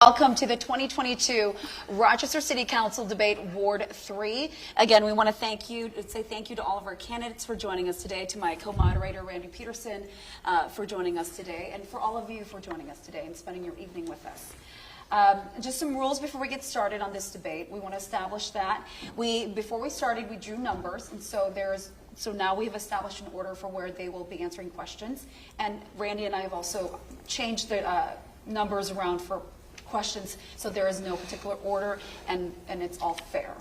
Welcome to the 2022 Rochester City Council Debate Ward 3. Again, we want to say thank you to all of our candidates for joining us today, to my co-moderator, Randy Peterson, for joining us today, and for all of you for joining us today and spending your evening with us. Just some rules before we get started on this debate. We want to establish that. Before we started, we drew numbers, and so now we have established an order for where they will be answering questions. And Randy and I have also changed the numbers around for questions, so there is no particular order, and it's all fair.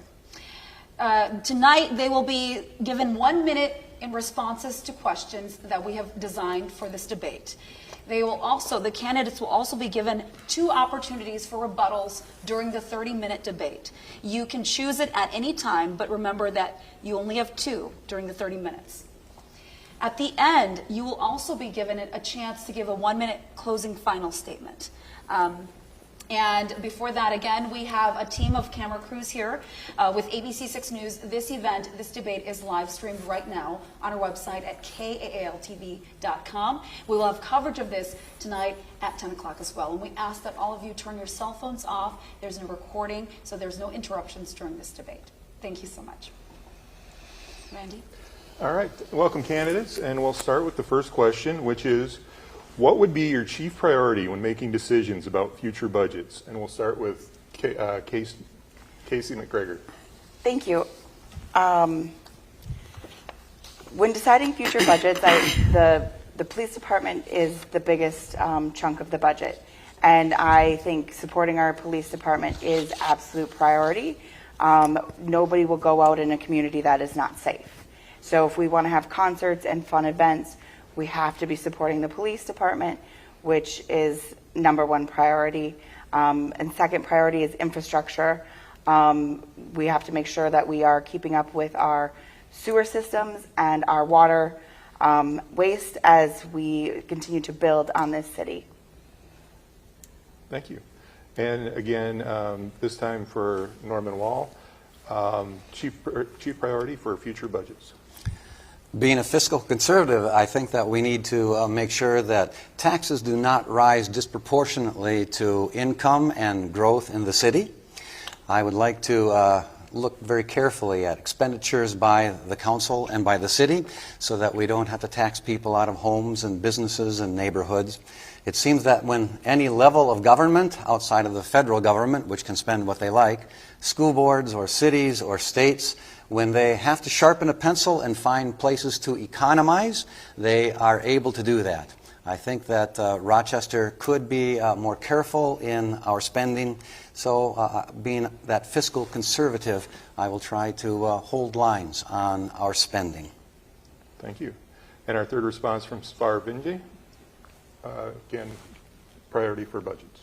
Tonight, they will be given 1 minute in responses to questions that we have designed for this debate. The candidates will also be given 2 opportunities for rebuttals during the 30-minute debate. You can choose it at any time, but remember that you only have 2 during the 30 minutes. At the end, you will also be given a chance to give a 1-minute closing final statement. And before that, again, we have a team of camera crews here with ABC6 News. This debate is live streamed right now on our website at KAAL-TV.com. We will have coverage of this tonight at 10 o'clock as well. And we ask that all of you turn your cell phones off. There's no recording, so there's no interruptions during this debate. Thank you so much. Randy? All right. Welcome, candidates. And we'll start with the first question, which is, what would be your chief priority when making decisions about future budgets? And we'll start with Casey McGregor. Thank you. When deciding future budgets, the police department is the biggest chunk of the budget. And I think supporting our police department is absolute priority. Nobody will go out in a community that is not safe. So if we want to have concerts and fun events, we have to be supporting the police department, which is #1 priority. And second priority is infrastructure. We have to make sure that we are keeping up with our sewer systems and our water waste as we continue to build on this city. Thank you. And again, this time for Norman Wahl, chief priority for future budgets. Being a fiscal conservative, I think that we need to make sure that taxes do not rise disproportionately to income and growth in the city. I would like to look very carefully at expenditures by the council and by the city so that we don't have to tax people out of homes and businesses and neighborhoods. It seems that when any level of government outside of the federal government, which can spend what they like, school boards or cities or states, when they have to sharpen a pencil and find places to economize, they are able to do that. I think that Rochester could be more careful in our spending. So being that fiscal conservative, I will try to hold lines on our spending. Thank you. And our third response from Svaar-David Vinje, again, priority for budgets.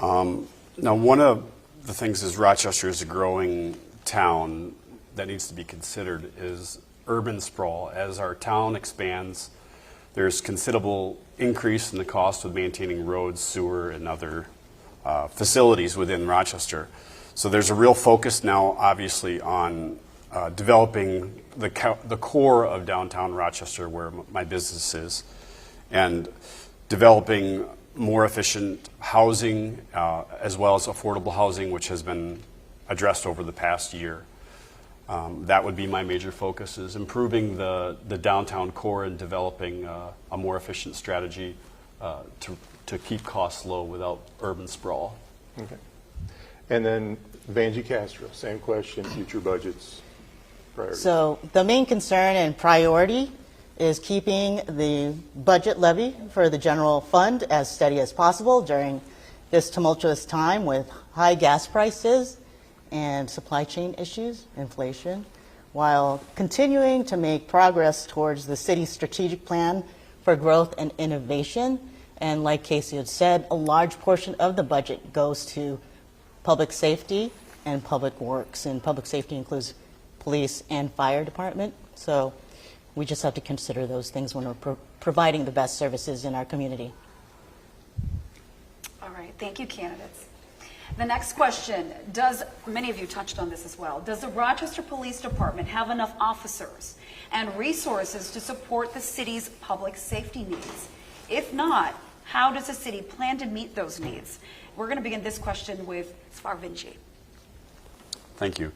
Now, one of the things is Rochester is a growing town that needs to be considered is urban sprawl. As our town expands, there's considerable increase in the cost of maintaining roads, sewer, and other facilities within Rochester. So there's a real focus now, obviously, on developing the core of downtown Rochester, where my business is, and developing more efficient housing, as well as affordable housing, which has been addressed over the past year. That would be my major focus, is improving the downtown core and developing a more efficient strategy to keep costs low without urban sprawl. Okay. And then Vangie Castro, same question, future budgets, priorities. So the main concern and priority is keeping the budget levy for the general fund as steady as possible during this tumultuous time with high gas prices and supply chain issues, inflation, while continuing to make progress towards the city's strategic plan for growth and innovation. And like Casey had said, a large portion of the budget goes to public safety and public works. And public safety includes police and fire department. So we just have to consider those things when we're providing the best services in our community. All right, thank you, candidates. The next question, many of you touched on this as well, does the Rochester Police Department have enough officers and resources to support the city's public safety needs? If not, How does the city plan to meet those needs? We're going to begin this question with Svaar-David Vinje. Thank you.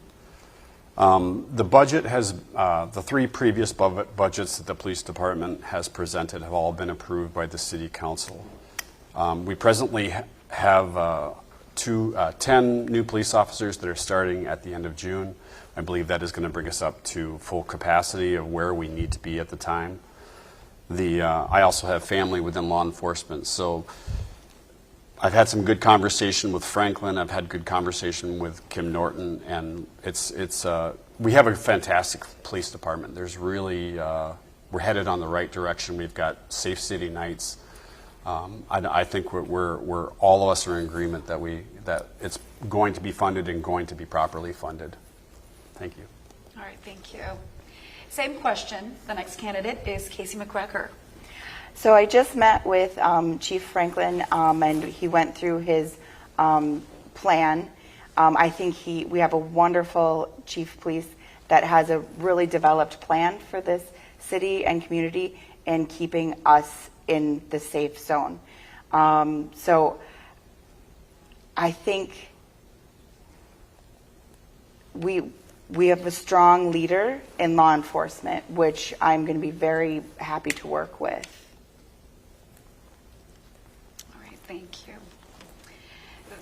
The budget has, the three previous budgets that the police department has presented have all been approved by the city council. We presently have 10 new police officers that are starting at the end of June. I believe that is going to bring us up to full capacity of where we need to be at the time. I also have family within law enforcement, so I've had some good conversation with Franklin. I've had good conversation with Kim Norton, and we have a fantastic police department. There's really we're headed on the right direction. We've got safe city nights. I think we're all of us are in agreement that it's going to be funded and going to be properly funded. Thank you. All right, thank you. Same question. The next candidate is Casey McGregor. So I just met with Chief Franklin, and he went through his plan. I think we have a wonderful chief of police that has a really developed plan for this city and community and keeping us in the safe zone. So I think we have a strong leader in law enforcement, which I'm going to be very happy to work with. All right, thank you.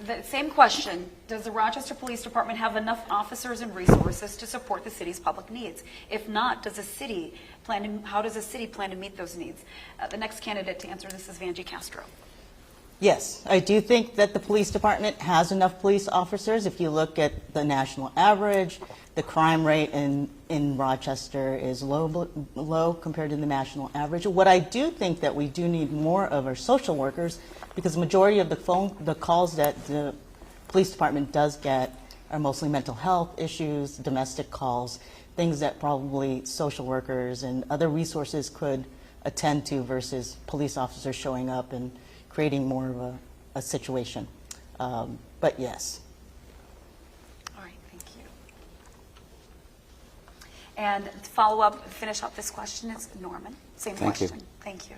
The same question. Does the Rochester Police Department have enough officers and resources to support the city's public needs? If not, how does the city plan to meet those needs? The next candidate to answer this is Vangie Castro. Yes, I do think that the police department has enough police officers. If you look at the national average, the crime rate in Rochester is low compared to the national average. What I do think that we do need more of are social workers, because the majority of the calls that the police department does get are mostly mental health issues, domestic calls, things that probably social workers and other resources could attend to versus police officers showing up and creating more of a situation. But yes. All right, thank you. And to follow up, finish up this question is Norman. Same Thank you. question. Thank you.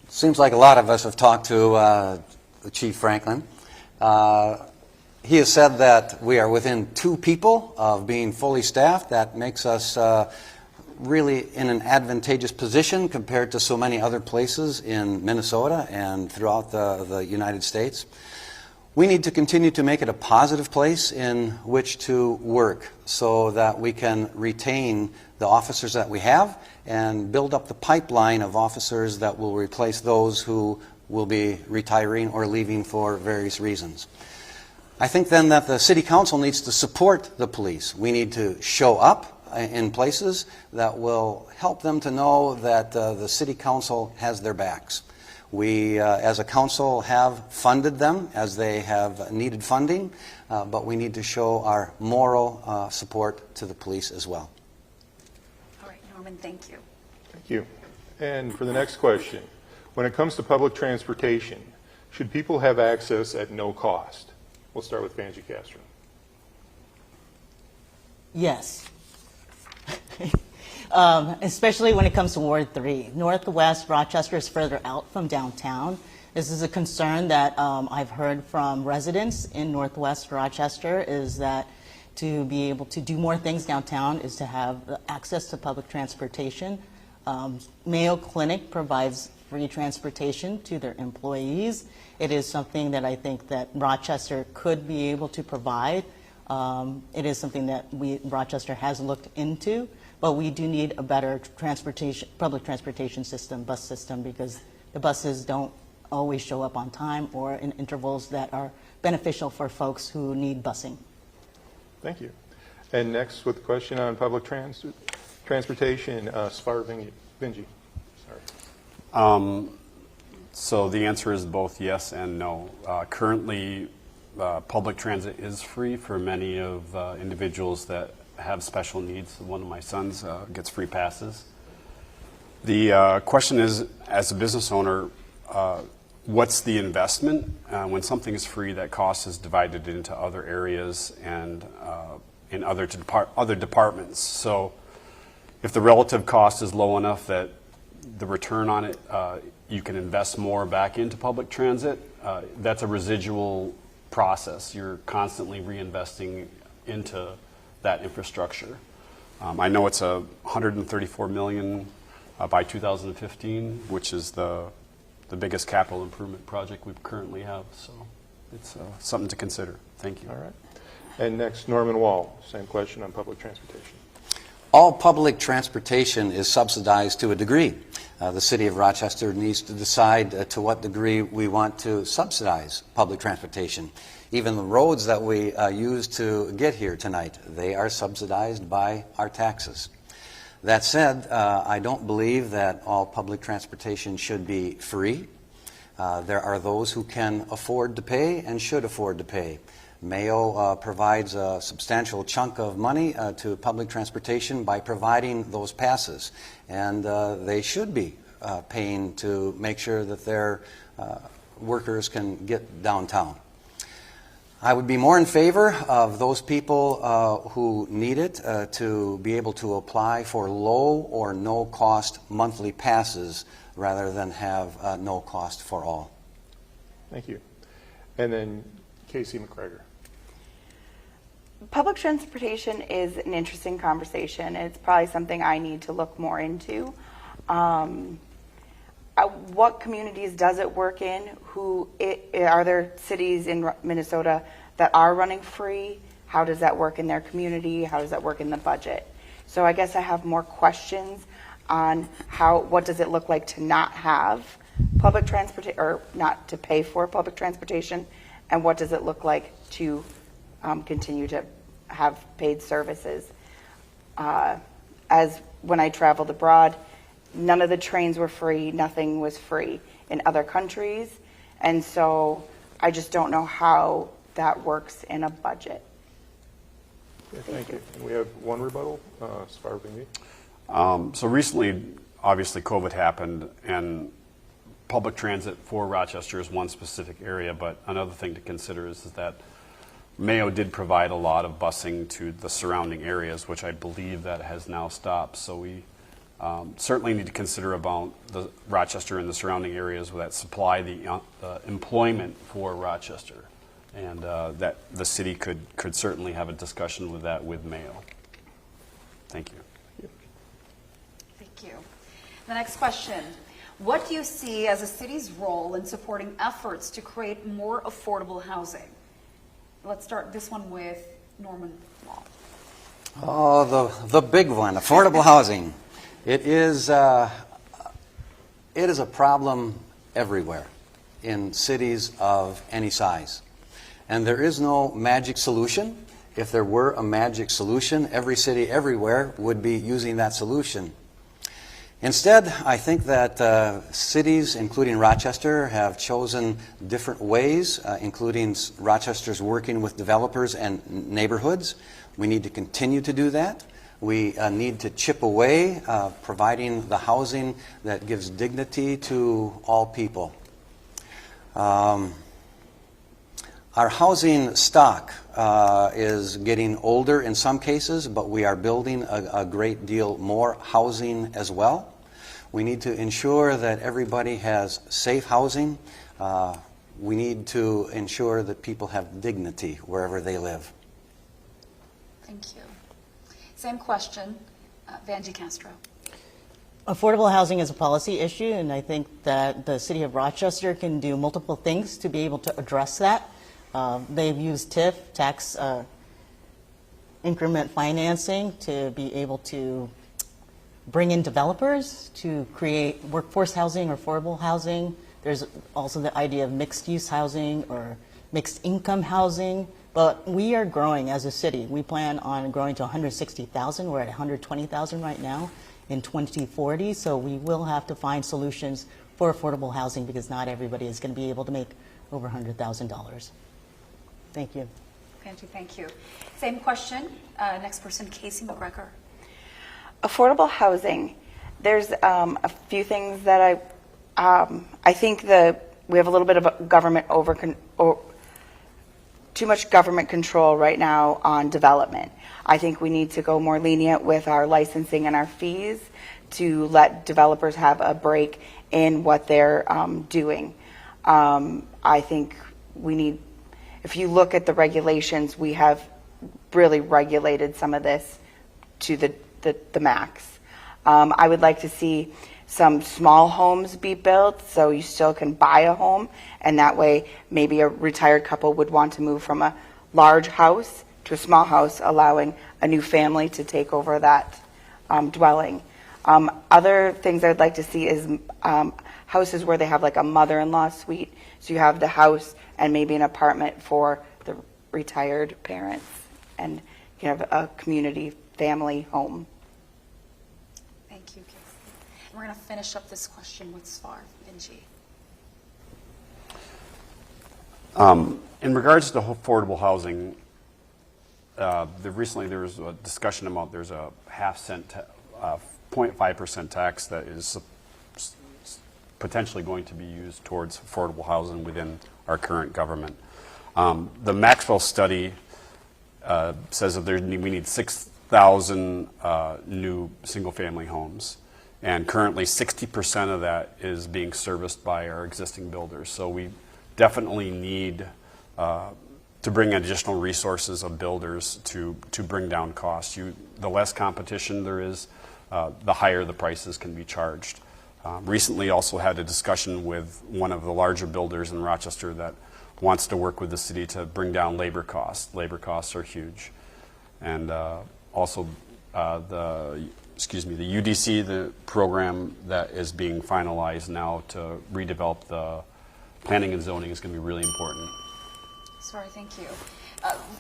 Seems like a lot of us have talked to Chief Franklin. He has said that we are within 2 people of being fully staffed. That makes us really in an advantageous position compared to so many other places in Minnesota and throughout the United States. We need to continue to make it a positive place in which to work so that we can retain the officers that we have and build up the pipeline of officers that will replace those who will be retiring or leaving for various reasons. I think then that the City Council needs to support the police. We need to show up in places that will help them to know that the City Council has their backs. We, as a council, have funded them as they have needed funding, but we need to show our moral support to the police as well. All right, Norman, thank you. Thank you. And for the next question, when it comes to public transportation, should people have access at no cost? We'll start with Vangie Castro. Yes. Especially when it comes to Ward 3. Northwest Rochester is further out from downtown. This is a concern that I've heard from residents in Northwest Rochester, is that to be able to do more things downtown is to have access to public transportation. Mayo Clinic provides free transportation to their employees. It is something that I think that Rochester could be able to provide. It is something that Rochester has looked into, but we do need a better public transportation system, bus system, because the buses don't always show up on time or in intervals that are beneficial for folks who need busing. Thank you. And next with the question on public transportation, Svaar-David Vinje. Sorry. So the answer is both yes and no. Currently, public transit is free for many of individuals that have special needs. One of my sons gets free passes. The question is, as a business owner, what's the investment? When something is free, that cost is divided into other areas and in other departments. So if the relative cost is low enough that the return on it you can invest more back into public transit. That's a residual process. You're constantly reinvesting into that infrastructure. I know it's $134 million by 2015, which is the biggest capital improvement project we currently have. So it's something to consider. Thank you. All right. And next, Norman Wahl, same question on public transportation. All public transportation is subsidized to a degree. The City of Rochester needs to decide to what degree we want to subsidize public transportation. Even the roads that we use to get here tonight, they are subsidized by our taxes. That said, I don't believe that all public transportation should be free. There are those who can afford to pay and should afford to pay. Mayo provides a substantial chunk of money to public transportation by providing those passes, and they should be paying to make sure that their workers can get downtown. I would be more in favor of those people who need it to be able to apply for low or no cost monthly passes rather than have no cost for all. Thank you. And then Casey McGregor. Public transportation is an interesting conversation. It's probably something I need to look more into. What communities does it work in? Are there cities in Minnesota that are running free? How does that work in their community? How does that work in the budget? So I guess I have more questions on what does it look like to not have public transportation, or not to pay for public transportation, and what does it look like to continue to have paid services. As when I traveled abroad, none of the trains were free, nothing was free in other countries, and so I just don't know how that works in a budget. Okay, thank you. And we have one rebuttal, Svaar-David Vinje. So recently, obviously, COVID happened, and public transit for Rochester is one specific area, but another thing to consider is that Mayo did provide a lot of busing to the surrounding areas, which I believe that has now stopped. So we certainly need to consider about the Rochester and the surrounding areas that supply the employment for Rochester, and that the city could certainly have a discussion with that with Mayo. Thank you. Thank you. The next question. What do you see as a city's role in supporting efforts to create more affordable housing? Let's start this one with Norman Wahl. Oh, the big one, affordable housing. It is a problem everywhere in cities of any size. And there is no magic solution. If there were a magic solution, every city everywhere would be using that solution. Instead, I think that cities, including Rochester, have chosen different ways, including Rochester's working with developers and neighborhoods. We need to continue to do that. We need to chip away, providing the housing that gives dignity to all people. Our housing stock is getting older in some cases, but we are building a great deal more housing as well. We need to ensure that everybody has safe housing. We need to ensure that people have dignity wherever they live. Thank you. Same question, Vangie Castro. Affordable housing is a policy issue, and I think that the City of Rochester can do multiple things to be able to address that. They've used TIF, tax increment financing, to be able to bring in developers to create workforce housing or affordable housing. There's also the idea of mixed-use housing or mixed-income housing. But we are growing as a city. We plan on growing to 160,000. We're at 120,000 right now in 2040. So we will have to find solutions for affordable housing because not everybody is going to be able to make over $100,000. Thank you. Vangie, thank you. Same question. Next person, Casey McGregor. Affordable housing. There's a few things that I think we have a little bit of government too much government control right now on development. I think we need to go more lenient with our licensing and our fees to let developers have a break in what they're doing. I think we need, if you look at the regulations, we have really regulated some of this to the max. I would like to see some small homes be built so you still can buy a home, and that way maybe a retired couple would want to move from a large house to a small house, allowing a new family to take over that dwelling. Other things I'd like to see is houses where they have like a mother-in-law suite, so you have the house and maybe an apartment for the retired parents, and you have a community family home. Thank you, Casey. We're going to finish up this question with Svaar-David Vinje. In regards to affordable housing, recently there was a discussion about there's a 0.5% tax that is potentially going to be used towards affordable housing within our current government. The Maxwell study says that we need 6,000 new single-family homes, and currently 60% of that is being serviced by our existing builders. So we definitely need to bring additional resources of builders to bring down costs. The less competition there is, the higher the prices can be charged. Recently also had a discussion with one of the larger builders in Rochester that wants to work with the city to bring down labor costs. Labor costs are huge. And also the UDC, the program that is being finalized now to redevelop the planning and zoning, is going to be really important. Sorry, thank you.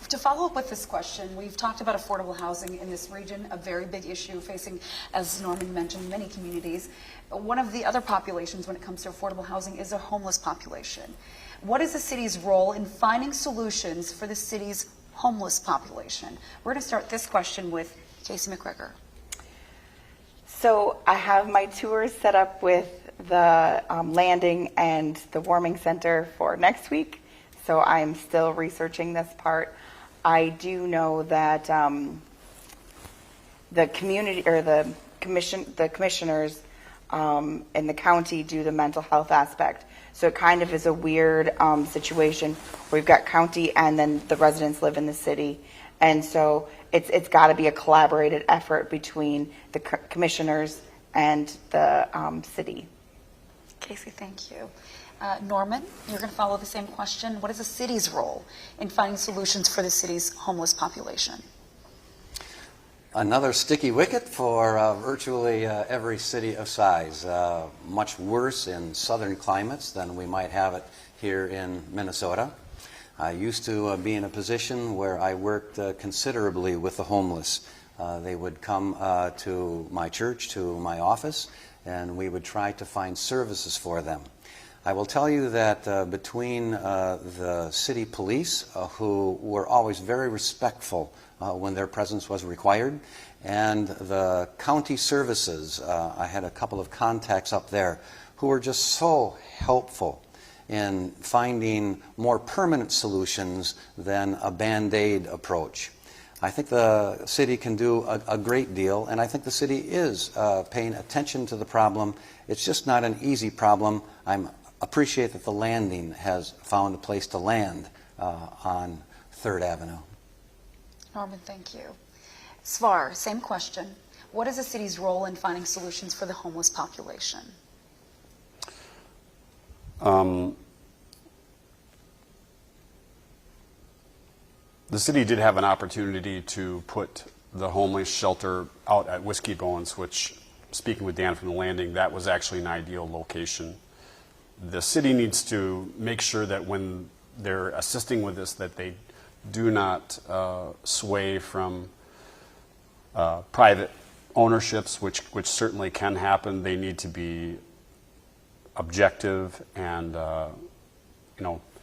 To follow up with this question, we've talked about affordable housing in this region, a very big issue facing, as Norman mentioned, many communities. One of the other populations when it comes to affordable housing is a homeless population. What is the city's role in finding solutions for the city's homeless population? We're going to start this question with Casey McGregor. So I have my tours set up with the landing and the warming center for next week. So I'm still researching this part. I do know that the community or the commissioners in the county do the mental health aspect. So it kind of is a weird situation where we've got county and then the residents live in the city, and so it's got to be a collaborated effort between the commissioners and the city. Casey, thank you. Norman, you're going to follow the same question. What is the city's role in finding solutions for the city's homeless population? Another sticky wicket for virtually every city of size. Much worse in southern climates than we might have it here in Minnesota. I used to be in a position where I worked considerably with the homeless. They would come to my church, to my office, and we would try to find services for them. I will tell you that between the city police, who were always very respectful when their presence was required, and the county services, I had a couple of contacts up there who were just so helpful in finding more permanent solutions than a Band-Aid approach. I think the city can do a great deal, and I think the city is paying attention to the problem. It's just not an easy problem. I appreciate that the landing has found a place to land on 3rd Avenue. Norman, thank you. Svar, same question. What is the city's role in finding solutions for the homeless population? The city did have an opportunity to put the homeless shelter out at Whiskey Bones, which, speaking with Dan from the landing, that was actually an ideal location. The city needs to make sure that when they're assisting with this, that they do not sway from private ownerships, which certainly can happen. They need to be objective and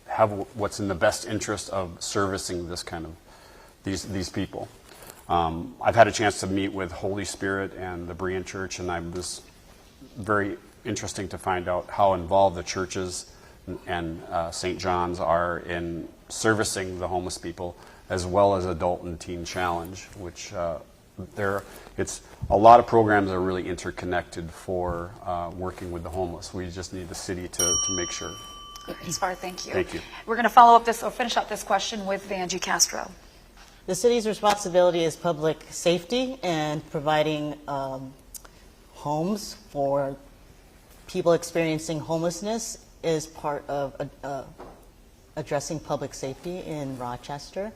have what's in the best interest of servicing this kind of these people. I've had a chance to meet with Holy Spirit and the Berean Church, and I was very interesting to find out how involved the churches and St. John's are in servicing the homeless people, as well as Adult and Teen Challenge, which It's a lot of programs are really interconnected for working with the homeless. We just need the city to make sure. Svar, thank you. Thank you. We're going to follow up this or finish up this question with Vangie Castro. The city's responsibility is public safety and providing homes for people experiencing homelessness is part of addressing public safety in Rochester.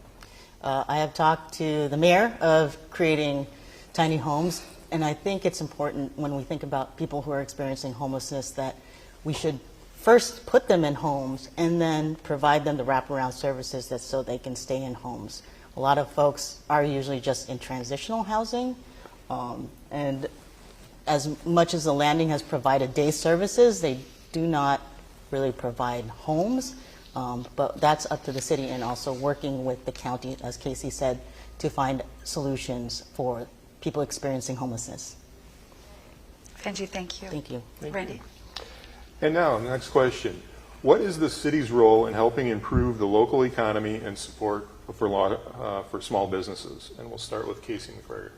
I have talked to the mayor of creating tiny homes, and I think it's important when we think about people who are experiencing homelessness that we should first put them in homes and then provide them the wraparound services that so they can stay in homes. A lot of folks are usually just in transitional housing, and as much as the landing has provided day services, they do not really provide homes, but that's up to the city and also working with the county, as Casey said, to find solutions for people experiencing homelessness. Vangie, thank you. Thank you. Randy. And now, next question. What is the city's role in helping improve the local economy and support for small businesses? And we'll start with Casey McGregor.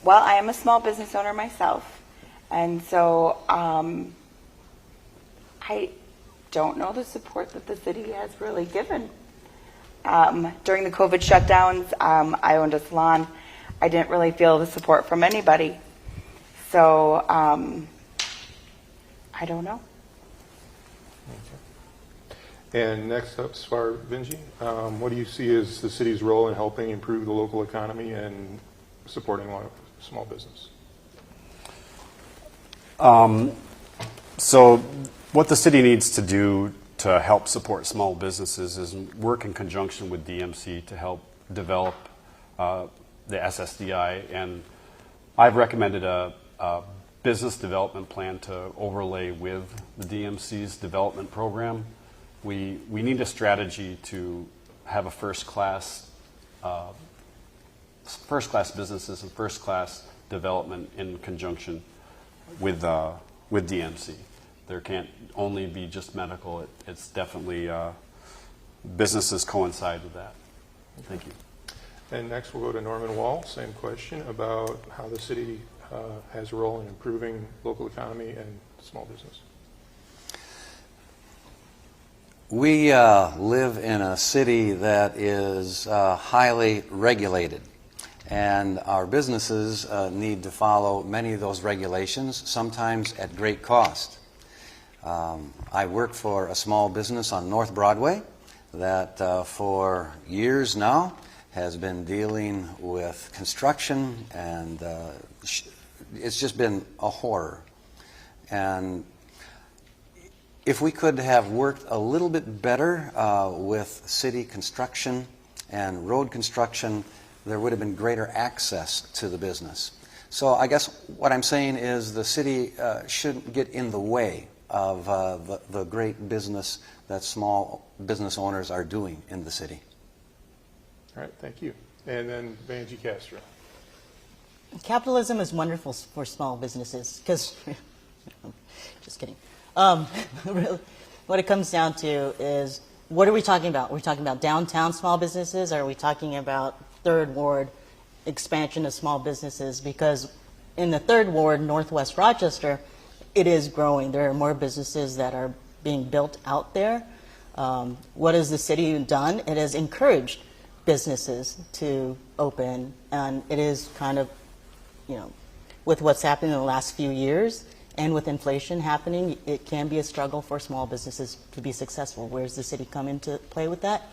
Well, I am a small business owner myself, and so I don't know the support that the city has really given. During the COVID shutdowns, I owned a salon. I didn't really feel the support from anybody. So I don't know. And next up, Svaar-David Vinje. What do you see as the city's role in helping improve the local economy and supporting small business? So what the city needs to do to help support small businesses is work in conjunction with DMC to help develop the SSDI. And I've recommended a business development plan to overlay with the DMC's development program. We need a strategy to have a first-class businesses and first-class development in conjunction with DMC. There can't only be just medical. It's definitely businesses coincide with that. Thank you. And next we'll go to Norman Wahl. Same question about how the city has a role in improving local economy and small business. We live in a city that is highly regulated, and our businesses need to follow many of those regulations, sometimes at great cost. I work for a small business on North Broadway that for years now has been dealing with construction, and it's just been a horror. And if we could have worked a little bit better with city construction and road construction, there would have been greater access to the business. So I guess what I'm saying is the city shouldn't get in the way of the great business that small business owners are doing in the city. All right, thank you. And then Vangie Castro. Capitalism is wonderful for small businesses because, just kidding. Really, what it comes down to is, what are we talking about? Are we talking about downtown small businesses? Or are we talking about Third Ward expansion of small businesses? Because in the Third Ward, Northwest Rochester, it is growing. There are more businesses that are being built out there. What has the city done? It has encouraged businesses to open, and it is kind of, with what's happened in the last few years, and with inflation happening, it can be a struggle for small businesses to be successful. Where's the city come into play with that?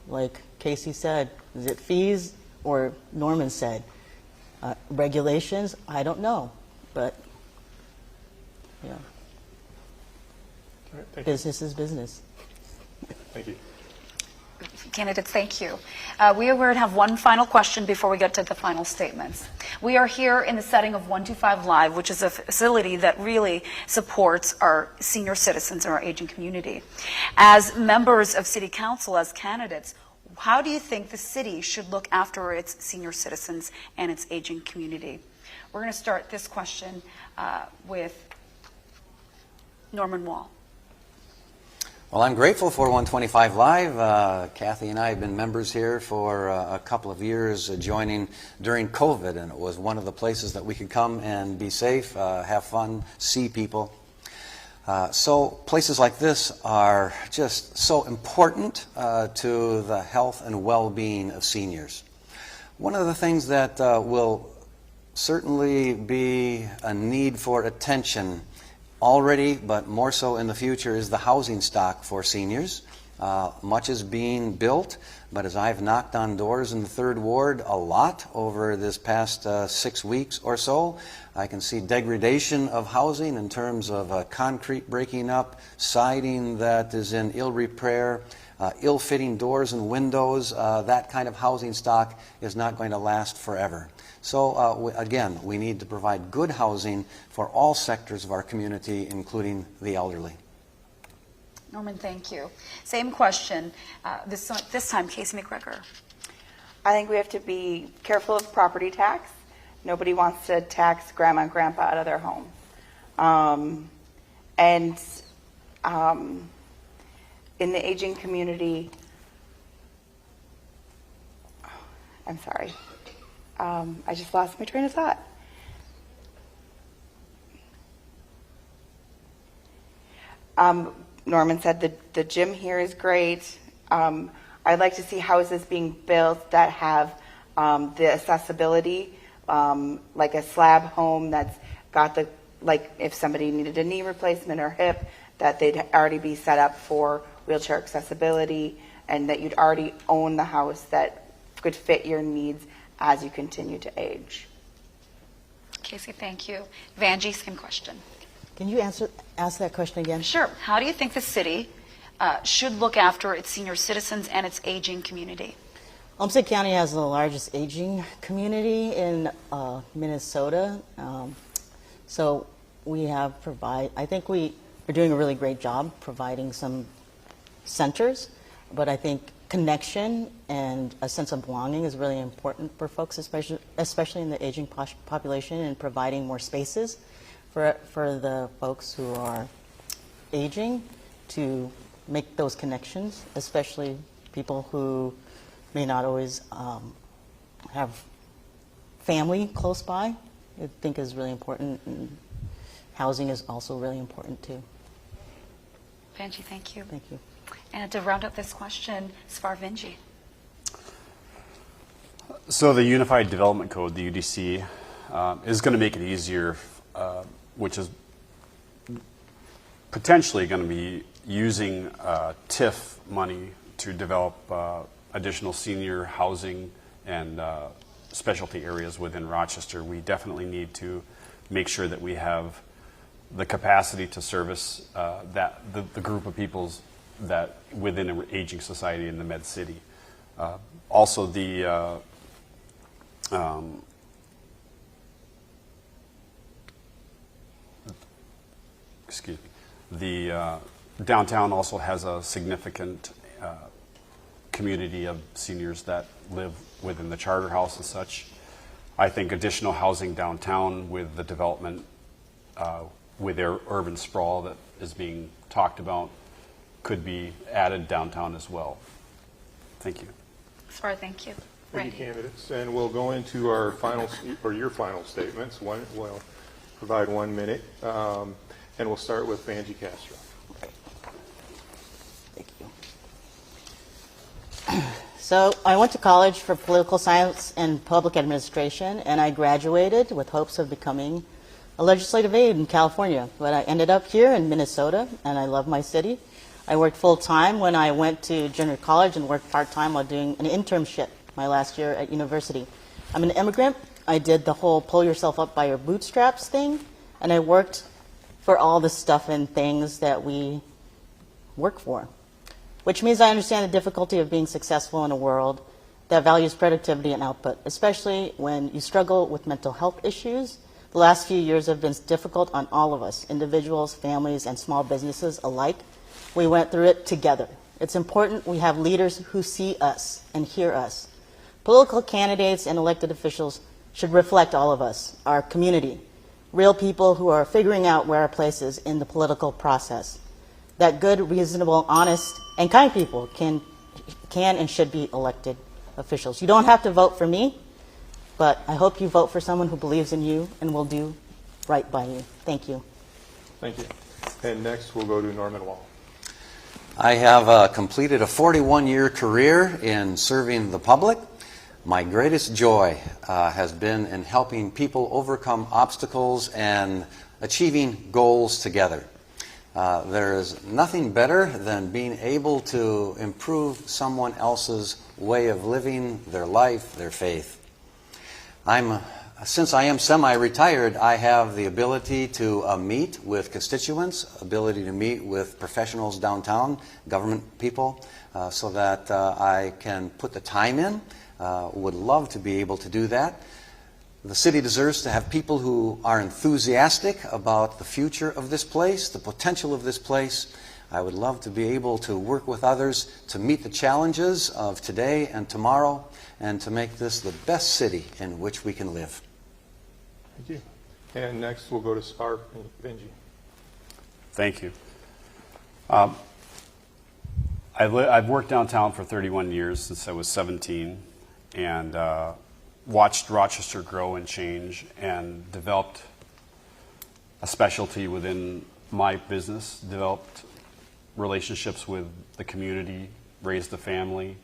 Like Casey said, is it fees, or Norman said, regulations? I don't know, but All right, thank business is business. you. Thank you. Candidates, thank you. We are going to have one final question before we get to the final statements. We are here in the setting of 125 Live, which is a facility that really supports our senior citizens and our aging community. As members of City Council, as candidates, how do you think the city should look after its senior citizens and its aging community? We're going to start this question with Norman Wahl. Well, I'm grateful for 125 Live. Kathy and I have been members here for a couple of years, joining during COVID, and it was one of the places that we could come and be safe, have fun, see people. So places like this are just so important to the health and well-being of seniors. One of the things that will certainly be a need for attention already, but more so in the future, is the housing stock for seniors. Much is being built, but as I've knocked on doors in the 3rd Ward a lot over this past 6 weeks or so, I can see degradation of housing in terms of concrete breaking up, siding that is in ill repair, ill-fitting doors and windows. That kind of housing stock is not going to last forever. So again, we need to provide good housing for all sectors of our community, including the elderly. Norman, thank you. Same question, this time, Casey McGregor. I think we have to be careful of property tax. Nobody wants to tax grandma and grandpa out of their home. In the aging community, I'm sorry. I just lost my train of thought. Norman said the gym here is great. I'd like to see houses being built that have the accessibility, like a slab home that's got the, like if somebody needed a knee replacement or hip, that they'd already be set up for wheelchair accessibility, and that you'd already own the house that could fit your needs as you continue to age. Casey, thank you. Vangie, same question. Can you ask that question again? Sure. How do you think the city should look after its senior citizens and its aging community? Olmsted County has the largest aging community in Minnesota. So we have I think we are doing a really great job providing some centers, but I think connection and a sense of belonging is really important for folks, especially in the aging population, and providing more spaces for the folks who are aging to make those connections, especially people who may not always have family close by. I think is really important, and housing is also really important too. Vangie, thank you. Thank you. And to round up this question, Svaar-David Vinje. So the Unified Development Code, the UDC, is going to make it easier, which is potentially going to be using TIF money to develop additional senior housing and specialty areas within Rochester. We definitely need to make sure that we have the capacity to service the group of peoples that within an aging society in the Med City. Also, the excuse me, the downtown also has a significant community of seniors that live within the charter house and such. I think additional housing downtown with the development with their urban sprawl that is being talked about could be added downtown as well. Thank you. Svar, thank you. Thank you, Randy. candidates. And we'll go into our final, or your final statements. We'll provide 1 minute. And we'll start with Vangie Castro. Thank you. So I went to college for political science and public administration, and I graduated with hopes of becoming a legislative aide in California. But I ended up here in Minnesota, and I love my city. I worked full-time when I went to junior college and worked part-time while doing an internship my last year at university. I'm an immigrant. I did the whole pull yourself up by your bootstraps thing, and I worked for all the stuff and things that we work for, which means I understand the difficulty of being successful in a world that values productivity and output, especially when you struggle with mental health issues. The last few years have been difficult on all of us, individuals, families, and small businesses alike. We went through it together. It's important we have leaders who see us and hear us. Political candidates and elected officials should reflect all of us, our community, real people who are figuring out where our place is in the political process. that good, reasonable, honest, and kind people can and should be elected officials. You don't have to vote for me, but I hope you vote for someone who believes in you and will do right by you. Thank you. Thank you. And next, we'll go to Norman Wahl. I have completed a 41-year career in serving the public. My greatest joy has been in helping people overcome obstacles and achieving goals together. There is nothing better than being able to improve someone else's way of living, their life, their faith. Since I am semi-retired, I have the ability to meet with constituents, ability to meet with professionals downtown, government people, so that I can put the time in. Would love to be able to do that. The city deserves to have people who are enthusiastic about the future of this place, the potential of this place. I would love to be able to work with others to meet the challenges of today and tomorrow, and to make this the best city in which we can live. Thank you. And next, we'll go to Svaar-David Vinje. Thank you. I've worked downtown for 31 years, since I was 17, and watched Rochester grow and change, and developed a specialty within my business, developed relationships with the community, raised a family,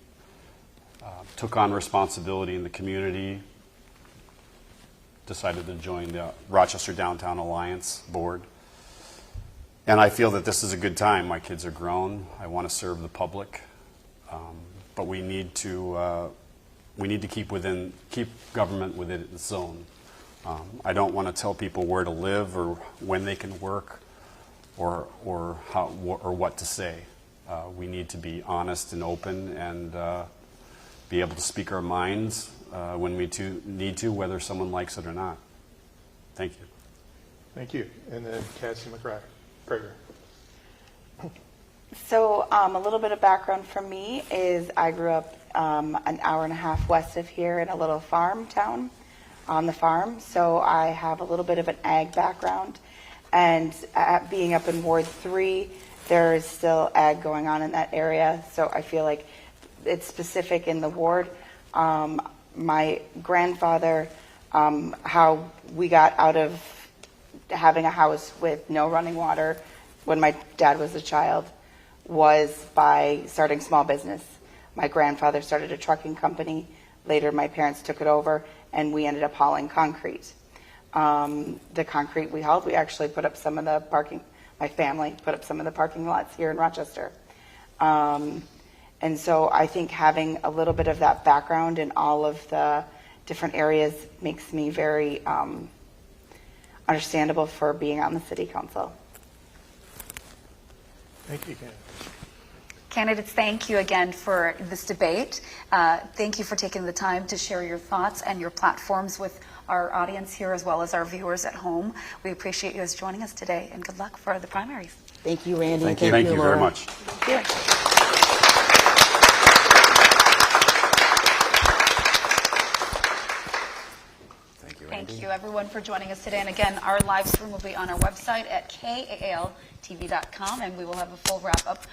took on responsibility in the community, decided to join the Rochester Downtown Alliance board. And I feel that this is a good time. My kids are grown. I want to serve the public, but we need to keep government within its zone. I don't want to tell people where to live or when they can work or what to say. We need to be honest and open and be able to speak our minds when we need to, whether someone likes it or not. Thank you. Thank you. And then Cassie McGregor. So a little bit of background from me is I grew up an hour and a half west of here in a little farm town on the farm. So I have a little bit of an ag background. And being up in Ward 3, there is still ag going on in that area. So I feel like it's specific in the ward. My grandfather, how we got out of having a house with no running water when my dad was a child was by starting small business. My grandfather started a trucking company. Later, my parents took it over, and we ended up hauling concrete. The concrete we hauled, we actually put up some of the parking, my family put up some of the parking lots here in Rochester. And so I think having a little bit of that background in all of the different areas makes me very understandable for being on the city council. Thank you, Ken. Candidates, thank you again for this debate. Thank you for taking the time to share your thoughts and your platforms with our audience here as well as our viewers at home. We appreciate you guys joining us today, and good luck for the primaries. Thank you, Randy. Thank you. Thank you Laura. very much. Thank you. Thank you, everyone, for joining us today. And again, our live stream will be on our website at KAAL-TV.com, and we will have a full wrap-up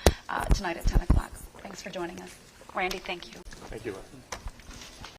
tonight at 10 o'clock. Thanks for joining us. Randy, thank you. Thank you, Leslie.